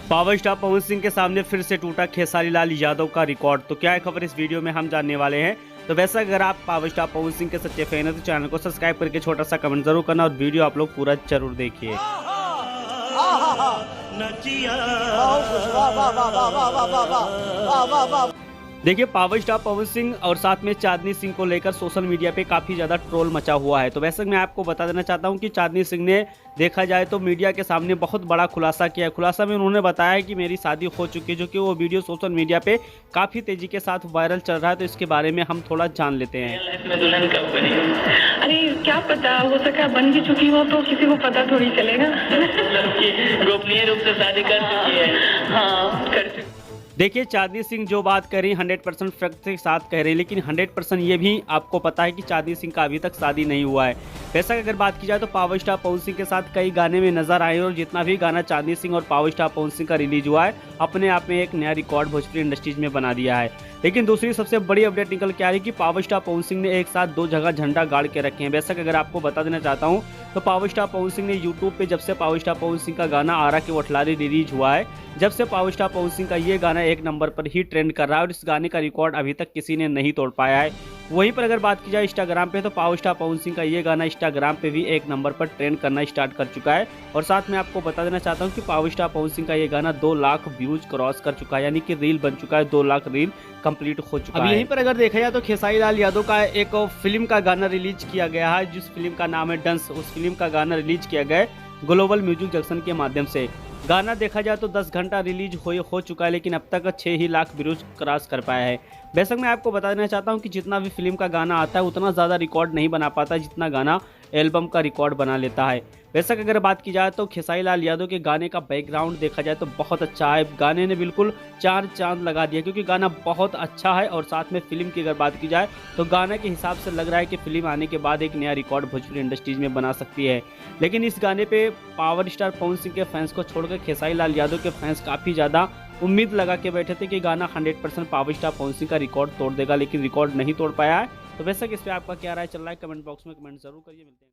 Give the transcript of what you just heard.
Power star Pawan Singh के सामने फिर से टूटा खेसारी लाल यादव का रिकॉर्ड। तो क्या है खबर, इस वीडियो में हम जानने वाले हैं। तो वैसे अगर आप पावर स्टार पवन सिंह के सच्चे फैन हैं तो चैनल को सब्सक्राइब करके छोटा सा कमेंट जरूर करना और वीडियो आप लोग पूरा जरूर देखिए। देखिए, पावर स्टार पवन सिंह और साथ में चांदनी सिंह को लेकर सोशल मीडिया पे काफ़ी ज़्यादा ट्रोल मचा हुआ है। तो वैसे मैं आपको बता देना चाहता हूं कि चांदनी सिंह ने देखा जाए तो मीडिया के सामने बहुत बड़ा खुलासा किया है। खुलासा में उन्होंने बताया है कि मेरी शादी हो चुकी है, जो कि वो वीडियो सोशल मीडिया पे काफ़ी तेज़ी के साथ वायरल चल रहा है। तो इसके बारे में हम थोड़ा जान लेते हैं। दुल्हन कब बनी? अरे क्या पता, हो सका बन भी चुकी हो तो किसी को पता थोड़ी चलेगा। गोपनीय रूप से शादी कर चुकी है। हाँ, कर चुकी। देखिए, चांदनी सिंह जो बात कर रही 100% फैक्ट के साथ कह रही है, लेकिन 100% ये भी आपको पता है कि चांदनी सिंह का अभी तक शादी नहीं हुआ है। वैसा अगर बात की जाए तो पावर स्टार पवन सिंह के साथ कई गाने में नजर आए और जितना भी गाना चांदनी सिंह और पावर स्टार पवन सिंह का रिलीज हुआ है, अपने आप में एक नया रिकॉर्ड भोजपुरी इंडस्ट्रीज में बना दिया है। लेकिन दूसरी सबसे बड़ी अपडेट निकल के आ रही है कि पावर स्टार पवन सिंह ने एक साथ दो जगह झंडा गाड़ के रखे हैं। वैसा अगर आपको बता देना चाहता हूं तो पावर स्टार पवन सिंह ने यूट्यूब पे जब से पावर स्टार पवन सिंह का गाना आरा के वठलारी रिलीज हुआ है, जब से पावर स्टार पवन सिंह का ये गाना एक नंबर पर ही ट्रेंड कर रहा है और इस गाने का रिकॉर्ड अभी तक किसी ने नहीं तोड़ पाया है। वहीं पर अगर बात की जाए इंस्टाग्राम पे तो पावर स्टार पवन सिंह का ये गाना इंस्टाग्राम पे भी एक नंबर पर ट्रेंड करना स्टार्ट कर चुका है। और साथ में आपको बता देना चाहता हूँ कि पावर स्टार पवन सिंह का ये गाना 2 लाख व्यूज क्रॉस कर चुका है, यानी कि रील बन चुका है, 2 लाख रील कंप्लीट हो चुका है। यहीं पर अगर देखा जाए तो खेसारी लाल यादव का एक फिल्म का गाना रिलीज किया गया है, जिस फिल्म का नाम है डंस। उस फिल्म का गाना रिलीज किया गया है ग्लोबल म्यूजिक जंक्शन के माध्यम से। गाना देखा जाए तो 10 घंटा रिलीज हो चुका है, लेकिन अब तक 6 ही लाख व्यूज क्रॉस कर पाया है। बेशक मैं आपको बता देना चाहता हूं कि जितना भी फिल्म का गाना आता है उतना ज़्यादा रिकॉर्ड नहीं बना पाता जितना गाना एल्बम का रिकॉर्ड बना लेता है। बेशक अगर बात की जाए तो खेसारी लाल यादव के गाने का बैकग्राउंड देखा जाए तो बहुत अच्छा है। गाने ने बिल्कुल 4 चांद लगा दिया, क्योंकि गाना बहुत अच्छा है। और साथ में फिल्म की अगर बात की जाए तो गाने के हिसाब से लग रहा है कि फिल्म आने के बाद एक नया रिकॉर्ड भोजपुरी इंडस्ट्रीज में बना सकती है। लेकिन इस गाने पे पावर स्टार पवन सिंह के फैंस को छोड़कर खेसारी लाल यादव के फैंस काफ़ी ज़्यादा उम्मीद लगा के बैठे थे कि गाना 100% पावर स्टार पवन सिंह का रिकॉर्ड तोड़ देगा, लेकिन रिकॉर्ड नहीं तोड़ पाया है। तो वैसे इस पे आपका क्या राय चल रहा है, कमेंट बॉक्स में कमेंट जरूर करिए। मिलते हैं।